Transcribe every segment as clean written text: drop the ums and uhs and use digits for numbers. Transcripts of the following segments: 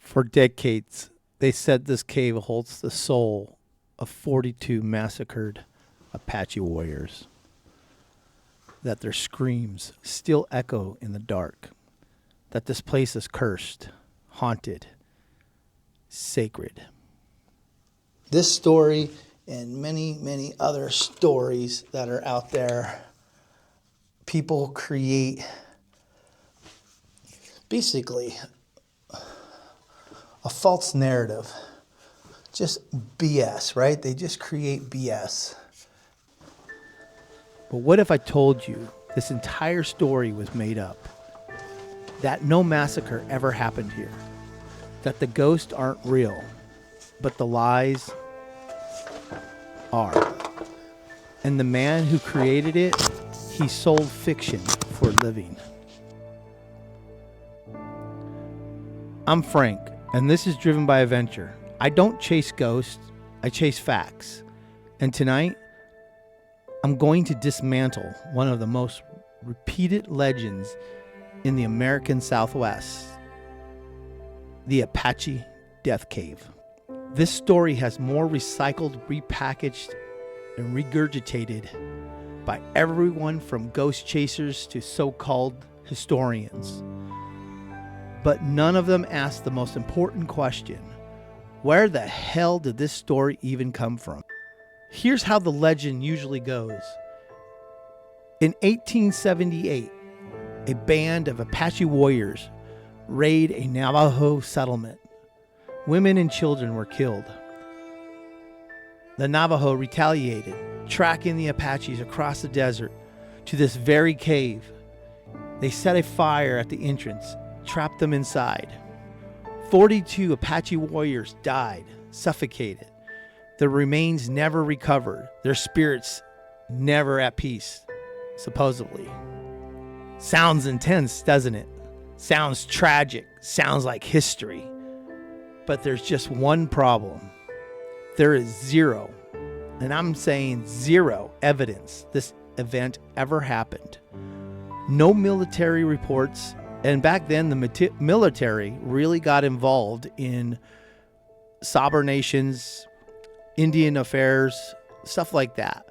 For decades, they said this cave holds the soul of 42 massacred Apache warriors, that their screams still echo in the dark, that this place is cursed, haunted, sacred. This story and many, many other stories that are out there, people create basically a false narrative. Just BS, right? They just create BS. But what if I told you this entire story was made up? That no massacre ever happened here? That the ghosts aren't real, but the lies are? And the man who created it, he sold fiction for a living. I'm Frank, and this is Driven by Adventure. I don't chase ghosts, I chase facts. And tonight, I'm going to dismantle one of the most repeated legends in the American Southwest, the Apache Death Cave. This story has more recycled, repackaged, and regurgitated by everyone from ghost chasers to so-called historians. But none of them ask the most important question: where the hell did this story even come from? Here's how the legend usually goes. In 1878, a band of Apache warriors raided a Navajo settlement. Women and children were killed. The Navajo retaliated, tracking the Apaches across the desert to this very cave. They set a fire at the entrance, trapped them inside. 42 Apache warriors died, suffocated. Their remains never recovered, their spirits never at peace, supposedly. Sounds intense, doesn't it? Sounds tragic, sounds like history. But there's just one problem. There is zero, and I'm saying zero, evidence this event ever happened. No military reports. And back then, the military really got involved in sovereign nations, Indian affairs, stuff like that.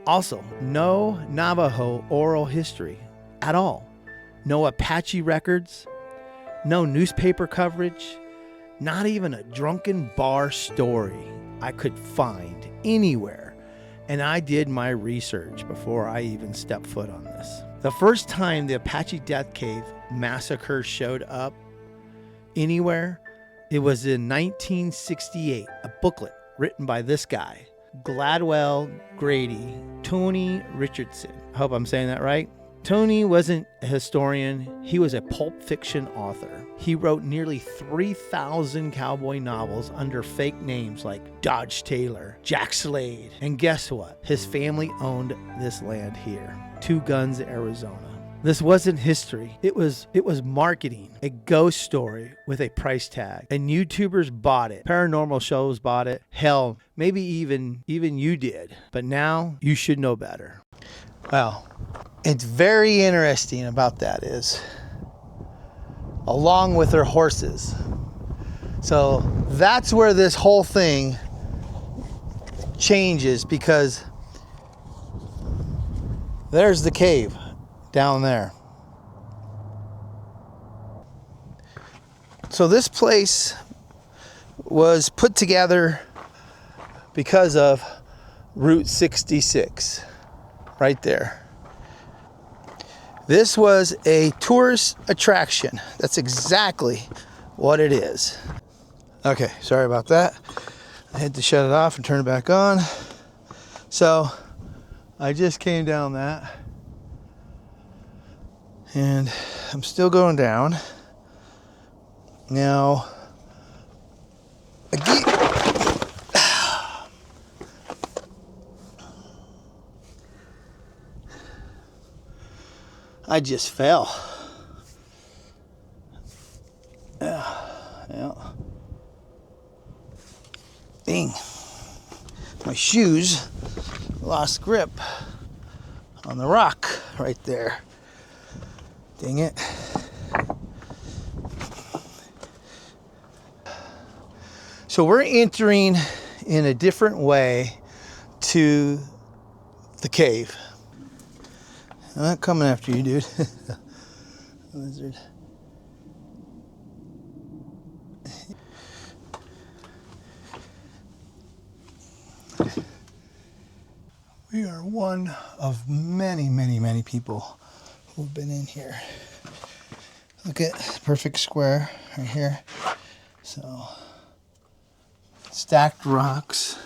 Also, no Navajo oral history at all. No Apache records, no newspaper coverage, not even a drunken bar story I could find anywhere. And I did my research before I even stepped foot on this. The first time the Apache Death Cave massacre showed up anywhere, it was in 1968, a booklet written by this guy, Gladwell Grady, Toney Richardson. I hope I'm saying that right. Toney wasn't a historian, he was a pulp fiction author. He wrote nearly 3,000 cowboy novels under fake names like Dodge Taylor, Jack Slade. And guess what? His family owned this land here, Two Guns, Arizona. This wasn't history. It was marketing, a ghost story with a price tag. And YouTubers bought it. Paranormal shows bought it. Hell, maybe even you did. But now you should know better. Well, it's very interesting about that is, along with their horses. So that's where this whole thing changes, because there's the cave down there. So this place was put together because of Route 66 right there. This was a tourist attraction. That's exactly what it is. Okay, sorry about that. I had to shut it off and turn it back on. So I just came down that, and I'm still going down. Now, again, I just fell. Yeah. Dang. My shoes lost grip on the rock right there. Dang it. So we're entering in a different way to the cave. I'm not coming after you, dude. Lizard. We are one of many, many, many people who've been in here. Look at perfect square right here. So, stacked rocks.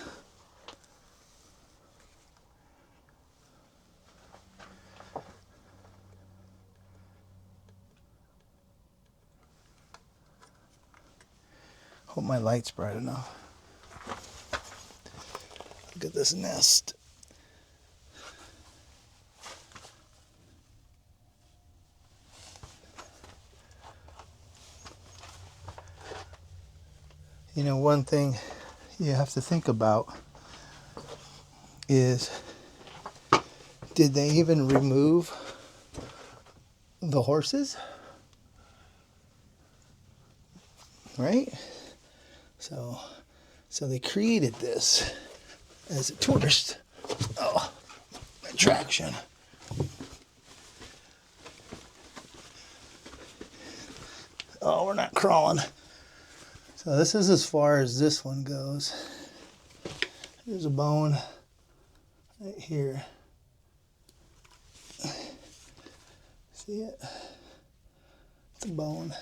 Hope my light's bright enough. Look at this nest. You know, one thing you have to think about is, did they even remove the horses? Right? So they created this as a tourist attraction. Oh, we're not crawling. So this is as far as this one goes. There's a bone right here. See it? It's a bone.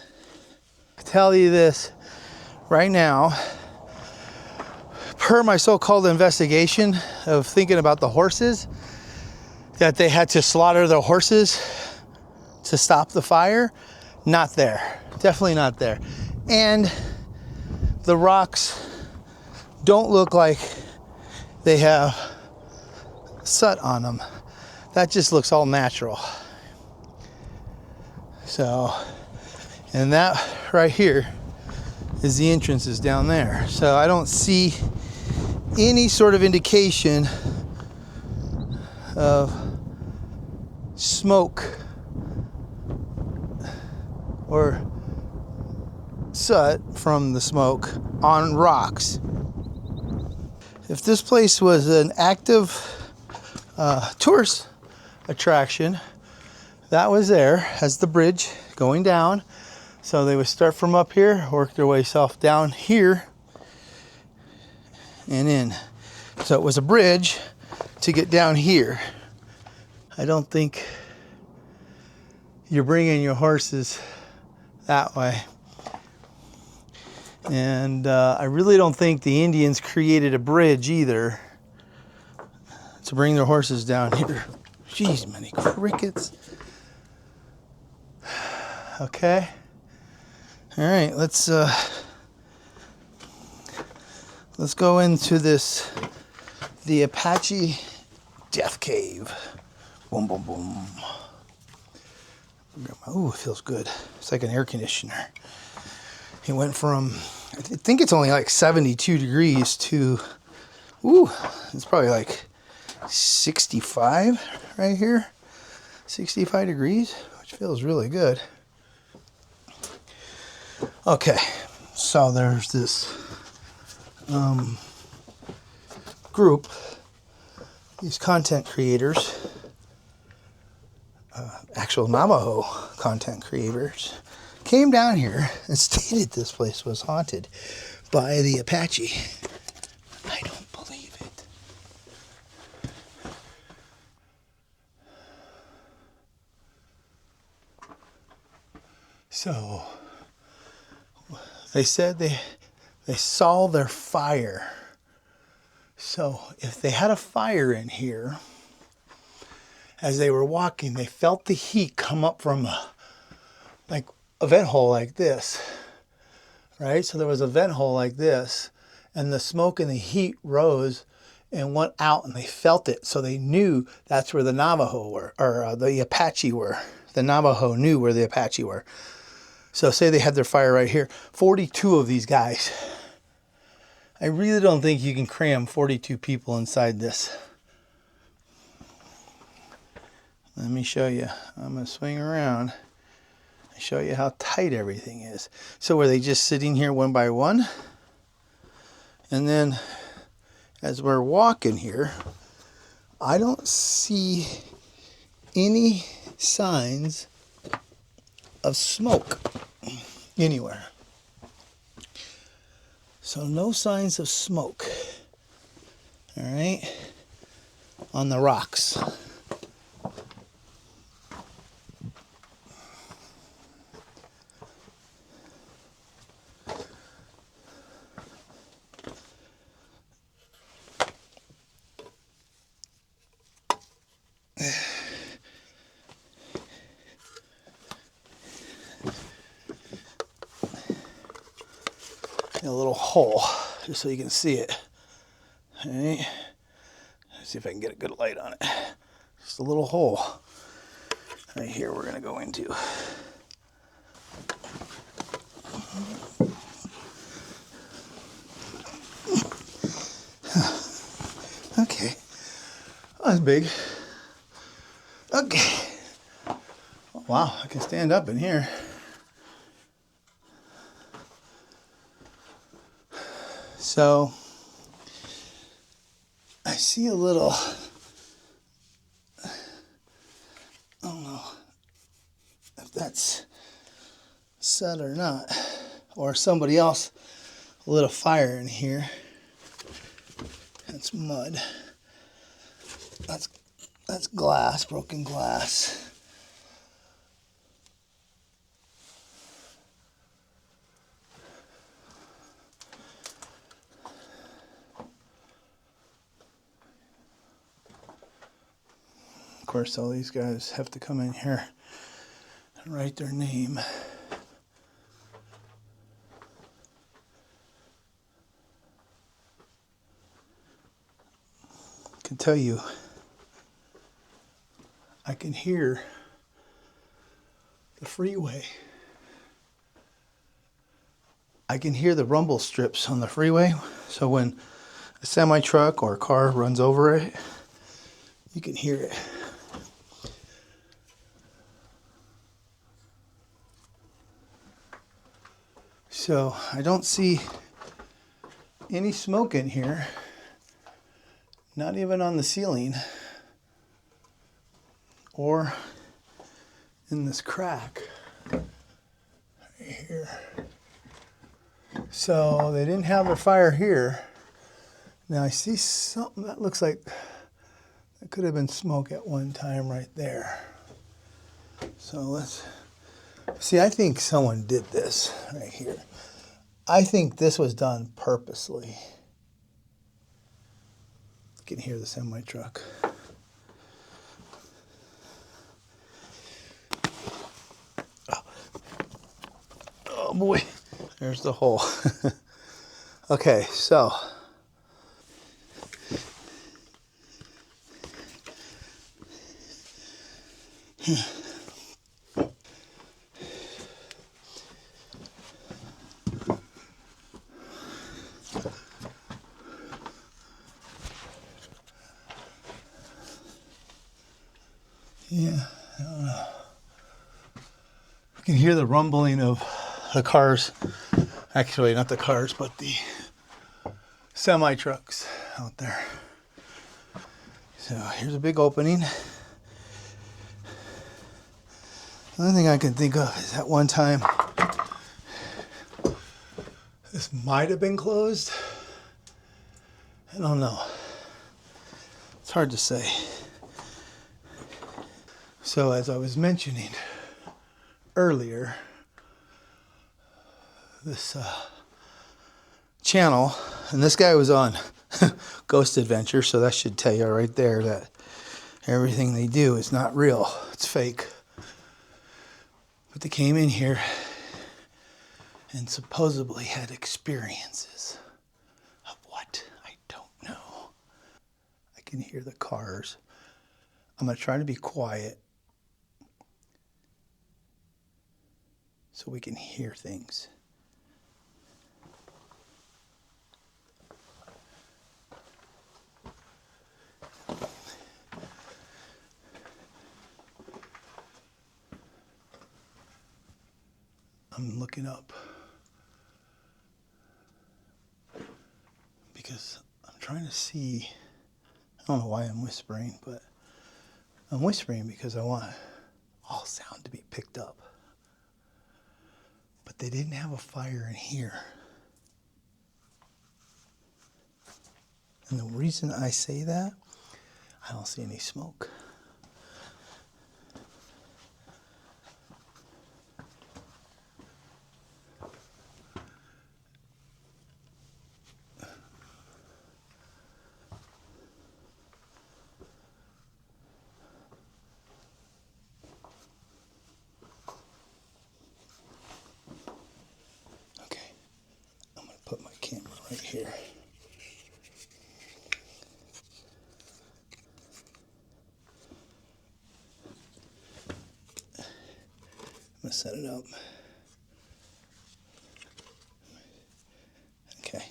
I tell you this right now, per my so-called investigation of thinking about the horses, that they had to slaughter the horses to stop the fire, not there. Definitely not there. And the rocks don't look like they have soot on them. That just looks all natural. So, and that right here is the entrances down there. So I don't see any sort of indication of smoke or soot from the smoke on rocks. If this place was an active tourist attraction, that was there as the bridge going down. So they would start from up here, work their way south down here and in. So it was a bridge to get down here. I don't think you're bringing your horses that way. And I really don't think the Indians created a bridge either to bring their horses down here. Jeez, many crickets. Okay. All right, let's go into this, the Apache Death Cave. Boom, boom, boom. Ooh, it feels good. It's like an air conditioner. It went from, I think it's only like 72 degrees to, ooh, it's probably like 65 right here. 65 degrees, which feels really good. Okay, so there's this group, these content creators, actual Navajo content creators, came down here and stated this place was haunted by the Apache. I don't believe it. So they said they saw their fire. So if they had a fire in here, as they were walking, they felt the heat come up from like a vent hole like this, right? So there was a vent hole like this, and the smoke and the heat rose and went out, and they felt it. So they knew that's where the Navajo were, or the Apache were. The Navajo knew where the Apache were. So say they had their fire right here. 42 of these guys. I really don't think you can cram 42 people inside this. Let me show you. I'm going to swing around and show you how tight everything is. So were they just sitting here one by one? And then as we're walking here, I don't see any signs of smoke anywhere. So no signs of smoke. All right, on the rocks. A little hole, just so you can see it. All right. Let's see if I can get a good light on it. Just a little hole right here we're gonna go into. Okay, that's big. Okay. Wow, I can stand up in here. So I see a little, I don't know if that's set or not, or somebody else lit a fire in here. That's mud. That's glass, broken glass. Of course, all these guys have to come in here and write their name. I can tell you, I can hear the freeway. I can hear the rumble strips on the freeway. So when a semi truck or a car runs over it, you can hear it. So I don't see any smoke in here, not even on the ceiling or in this crack right here. So they didn't have their fire here. Now I see something that looks like that could have been smoke at one time right there. So let's see. I think someone did this right here. I think this was done purposely. You can hear the semi truck. Oh boy, there's the hole. Okay, so yeah, I don't know. You can hear the rumbling of the cars. Actually, not the cars, but the semi trucks out there. So here's a big opening. The only thing I can think of is at one time this might have been closed. I don't know. It's hard to say. So as I was mentioning earlier, this channel, and this guy was on Ghost Adventure, so that should tell you right there that everything they do is not real. It's fake. But they came in here and supposedly had experiences of what? I don't know. I can hear the cars. I'm going to try to be quiet so we can hear things. I'm looking up. trying to see. I don't know why I'm whispering, but I'm whispering because I want all sound to be picked up. But they didn't have a fire in here. And the reason I say that, I don't see any smoke. Okay, I'm going to put my camera right here. I'm going to set it up. Okay.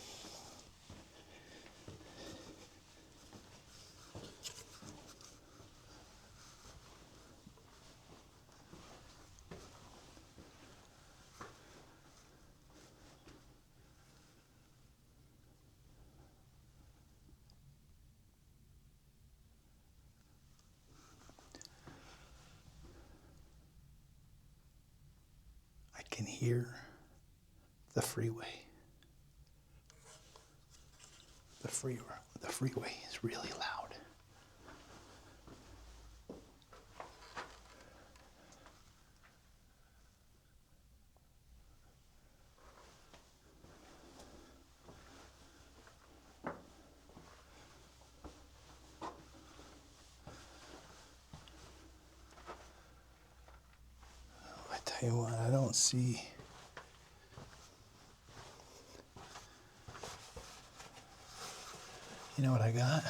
I can hear the freeway. The freeway is really loud. I tell you what, I don't see. You know what I got?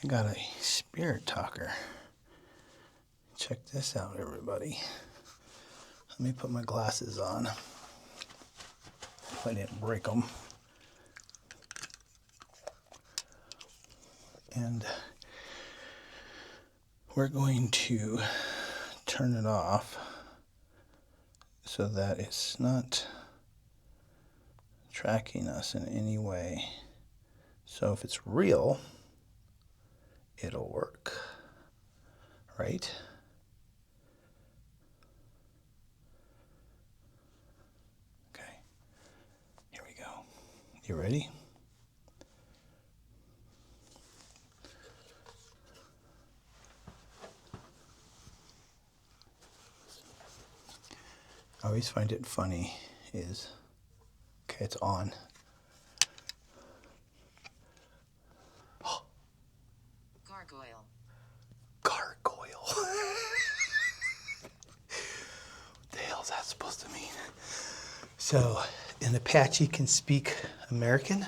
I got a spirit talker. Check this out, everybody. Let me put my glasses on. If I didn't break them. And we're going to turn it off so that it's not tracking us in any way. So if it's real, it'll work, right? Okay, here we go. You ready? I always find it funny is, okay, it's on. Gargoyle. Gargoyle. What the hell is that supposed to mean? So, an Apache can speak American?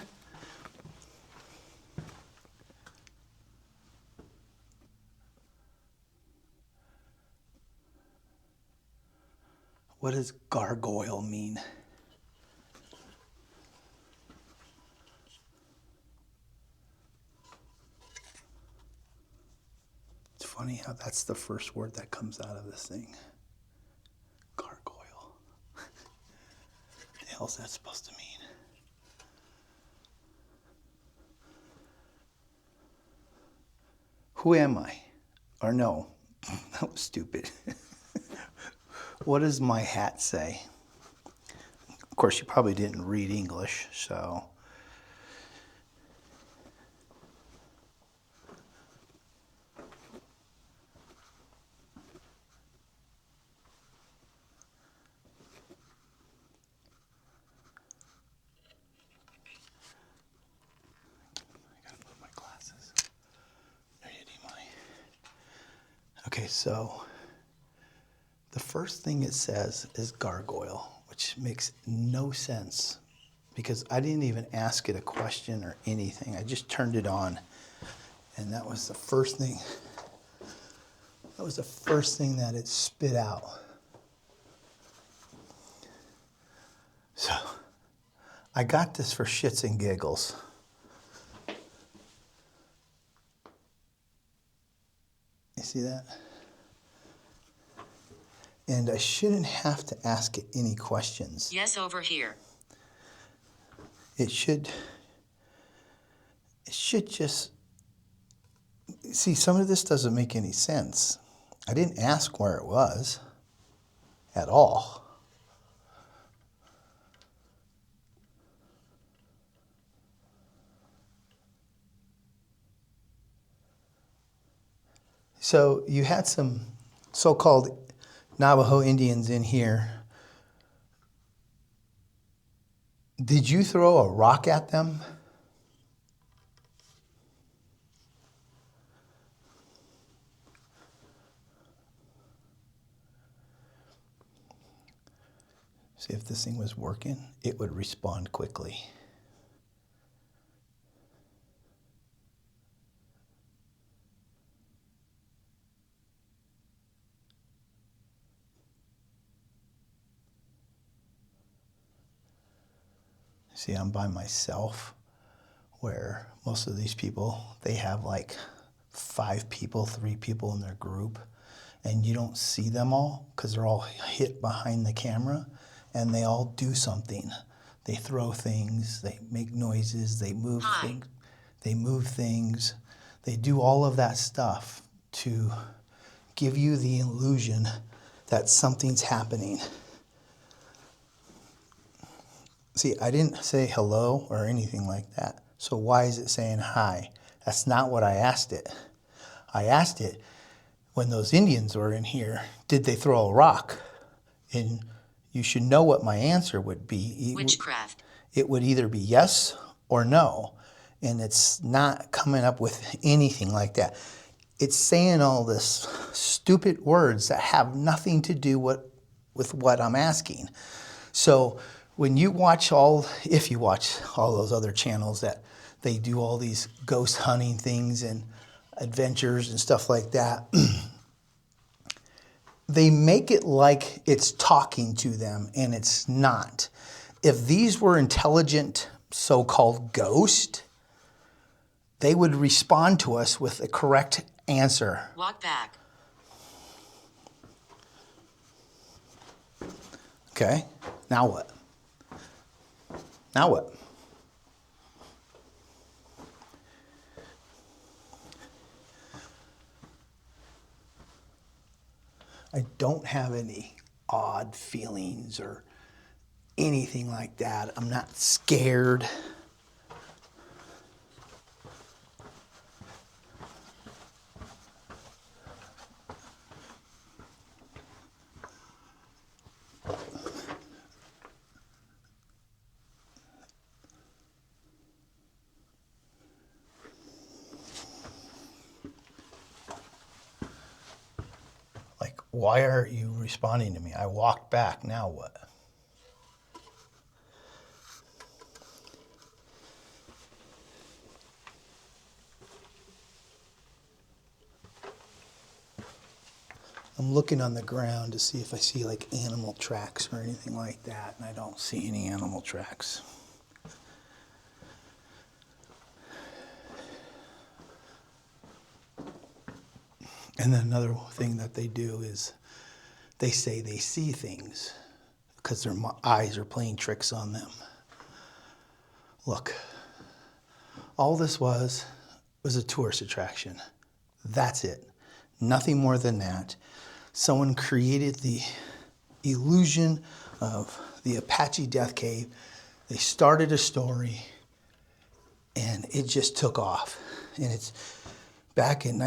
What does gargoyle mean? It's funny how that's the first word that comes out of this thing. Gargoyle. What the hell is that supposed to mean? Who am I? Or no, that was stupid. What does my hat say? Of course, you probably didn't read English, so. I gotta put my glasses. There you go, okay, so the first thing it says is gargoyle, which makes no sense because I didn't even ask it a question or anything. I just turned it on, and that was the first thing. That was the first thing that it spit out. So I got this for shits and giggles. You see that? And I shouldn't have to ask it any questions. Yes, over here. It should should just, see, some of this doesn't make any sense. I didn't ask where it was at all. So you had some so-called Navajo Indians in here. Did you throw a rock at them? See, if this thing was working, it would respond quickly. See, I'm by myself, where most of these people, they have like 5 people, 3 people in their group, and you don't see them all because they're all hid behind the camera, and they all do something. They throw things, they make noises, they move things, they do all of that stuff to give you the illusion that something's happening. See, I didn't say hello or anything like that. So why is it saying hi? That's not what I asked it. I asked it, when those Indians were in here, did they throw a rock? And you should know what my answer would be. Witchcraft. It would either be yes or no. And it's not coming up with anything like that. It's saying all this stupid words that have nothing to do with what I'm asking. So when you watch if you watch all those other channels that they do all these ghost hunting things and adventures and stuff like that, they make it like it's talking to them, and it's not. If these were intelligent so-called ghosts, they would respond to us with the correct answer. Walk back. Okay, now what? Now what? I don't have any odd feelings or anything like that. I'm not scared. Like, why are you responding to me? I walked back, now what? I'm looking on the ground to see if I see like animal tracks or anything like that, and I don't see any animal tracks. And then another thing that they do is they say they see things because their eyes are playing tricks on them. Look, all this was a tourist attraction. That's it. Nothing more than that. Someone created the illusion of the Apache Death Cave. They started a story, and it just took off. And it's back in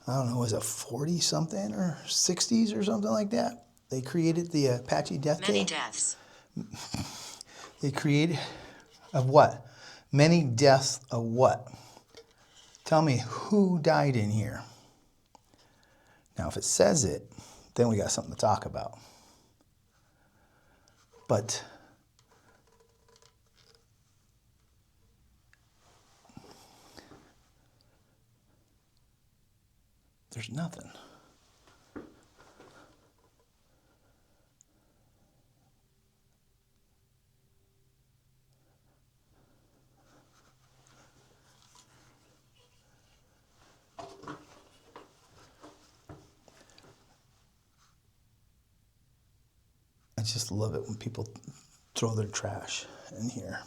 was it 40 something or 60s or something like that? They created the Apache Death Cave. Many deaths. They created of what? Many deaths of what? Tell me who died in here. Now, if it says it, then we got something to talk about. But there's nothing. I just love it when people throw their trash in here.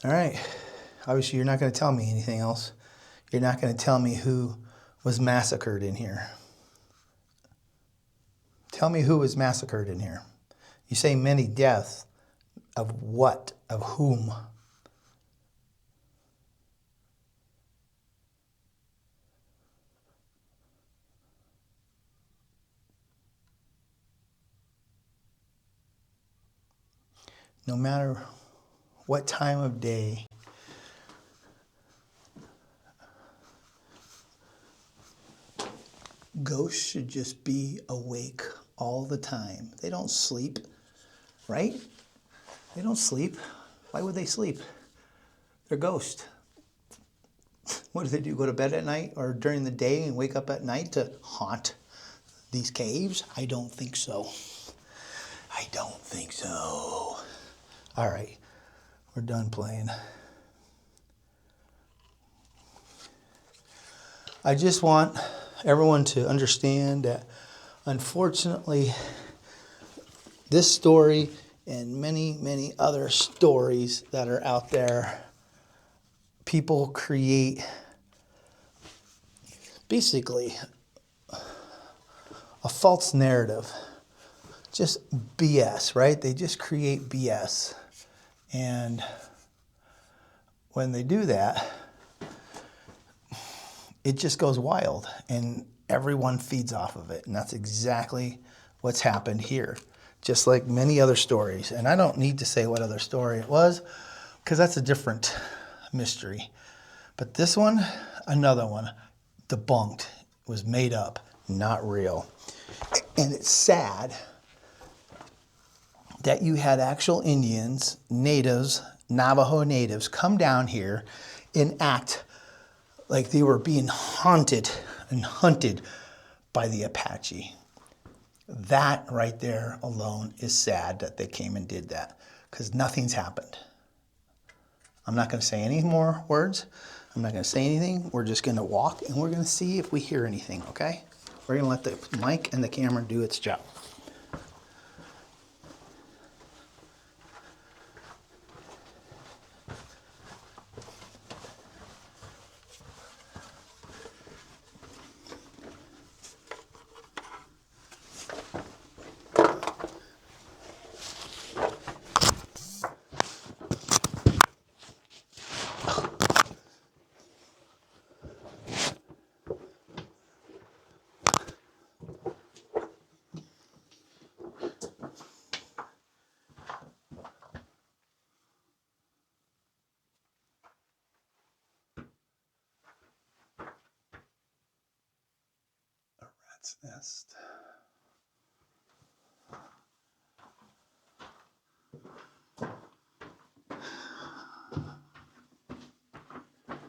All right. Obviously, you're not going to tell me anything else. You're not going to tell me who was massacred in here. Tell me who was massacred in here. You say many deaths. Of what? Of whom? No matter what time of day, ghosts should just be awake all the time. They don't sleep, right? They don't sleep. Why would they sleep? They're ghosts. What do? Go to bed at night or during the day and wake up at night to haunt these caves? I don't think so. I don't think so. All right, we're done playing. I just want everyone to understand that, unfortunately, this story and many, many other stories that are out there, people create basically a false narrative. Just BS, right? They just create BS. And when they do that, it just goes wild and everyone feeds off of it. And that's exactly what's happened here. Just like many other stories. And I don't need to say what other story it was because that's a different mystery. But this one, another one, debunked, was made up, not real. And it's sad that you had actual Indians, natives, Navajo natives come down here and act like they were being haunted and hunted by the Apache. That right there alone is sad that they came and did that because nothing's happened. I'm not going to say any more words. I'm not going to say anything. We're just going to walk and we're going to see if we hear anything, okay? We're going to let the mic and the camera do its job. Rat's nest.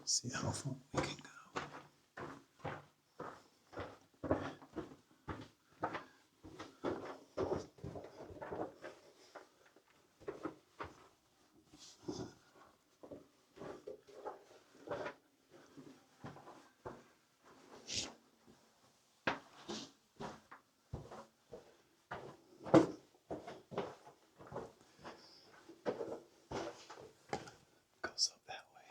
See how far we can go. Goes up that way.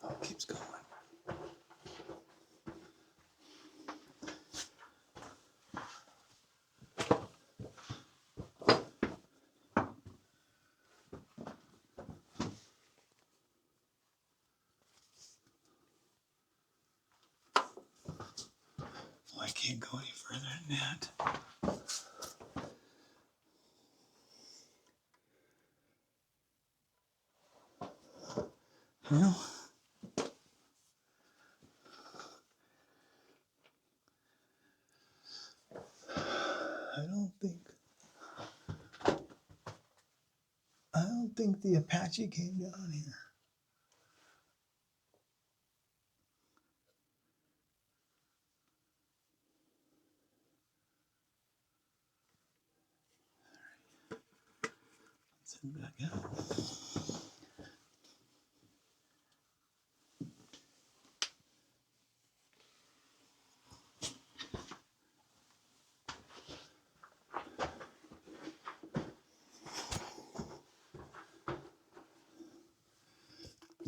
Oh, it keeps going. Well, I can't go any further than that. Well, I don't think the Apache came down here. Let's head back out.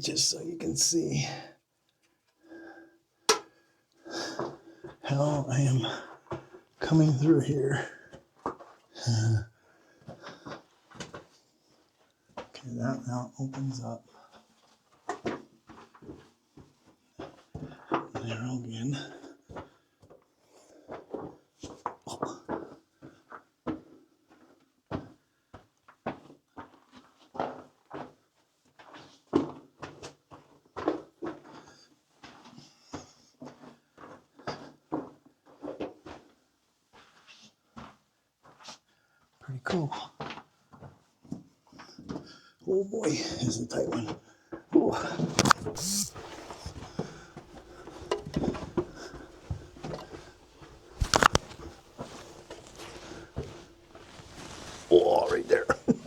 just so you can see how I am coming through here. Okay, that now opens up. There again. Pretty cool. Oh boy, this is a tight one. Ooh. Oh, right there. Okay,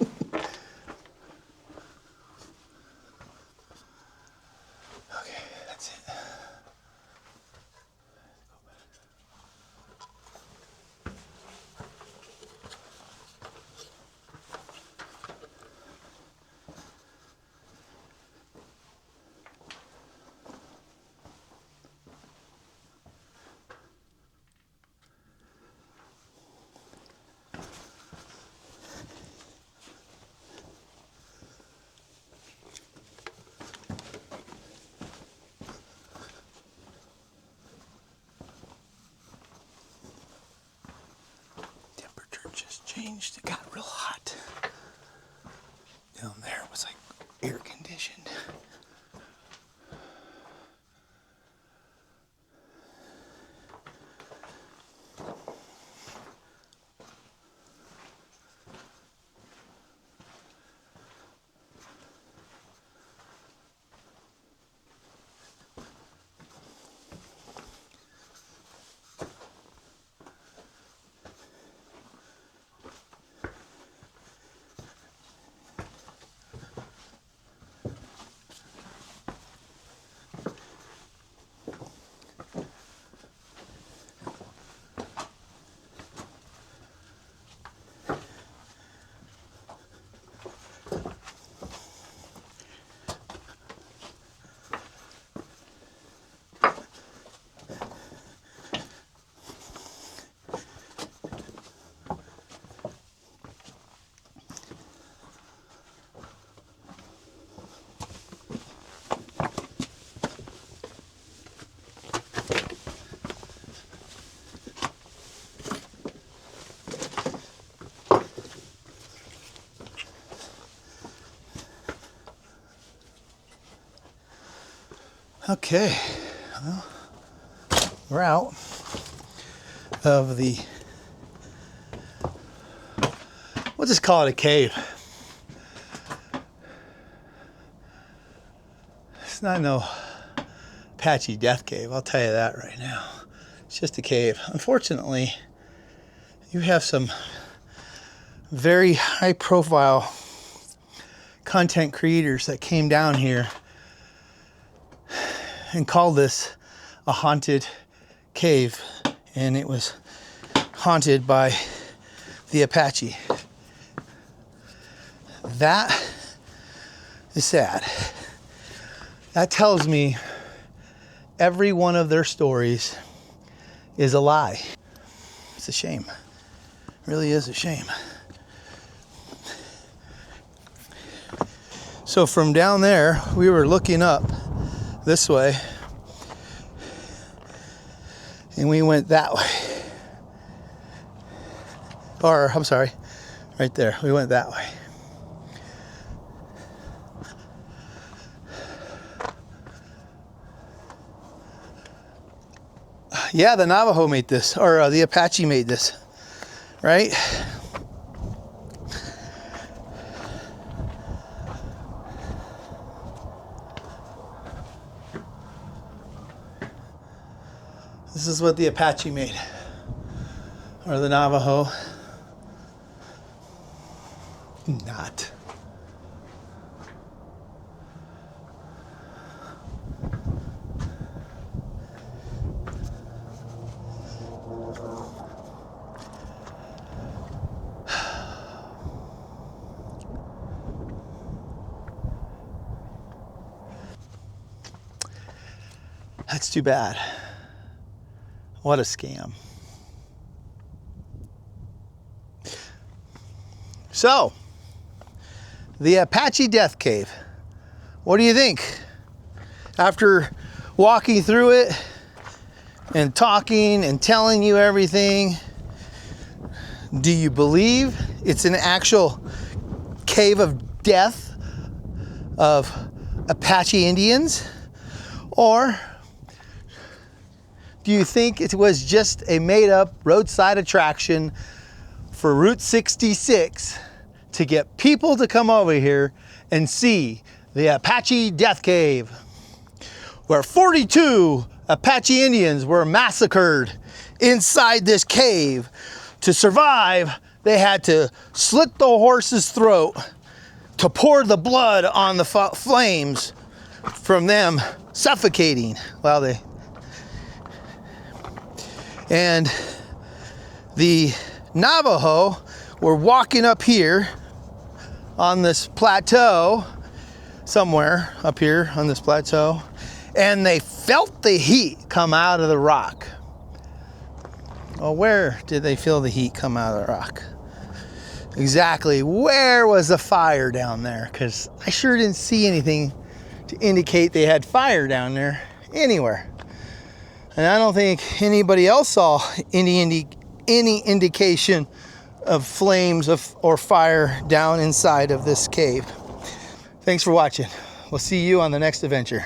that's it. Temperature just changed. It got real hot. Down there it was like air conditioned. Okay, well, we're out of the, we'll just call it a cave. It's not no Apache Death Cave, I'll tell you that right now. It's just a cave. Unfortunately, you have some very high profile content creators that came down here and called this a haunted cave, and it was haunted by the Apache. That is sad. That tells me every one of their stories is a lie. It's a shame. It really is a shame. So from down there, we were looking up this way, and we went that way. Or, I'm sorry, right there. We went that way. Yeah, the Navajo made this, or the Apache made this, right? This is what the Apache made, or the Navajo. Not. That's too bad. What a scam. So, the Apache Death Cave. What do you think? After walking through it and talking and telling you everything, do you believe it's an actual cave of death of Apache Indians? Or do you think it was just a made-up roadside attraction for Route 66 to get people to come over here and see the Apache Death Cave, where 42 Apache Indians were massacred inside this cave? To survive, they had to slit the horse's throat to pour the blood on the flames from them suffocating. Well, and the Navajo were walking up here on this plateau, somewhere up here on this plateau, and they felt the heat come out of the rock. Well, where did they feel the heat come out of the rock? Exactly, where was the fire down there? Because I sure didn't see anything to indicate they had fire down there anywhere. And I don't think anybody else saw any indication of flames or fire down inside of this cave. Thanks for watching. We'll see you on the next adventure.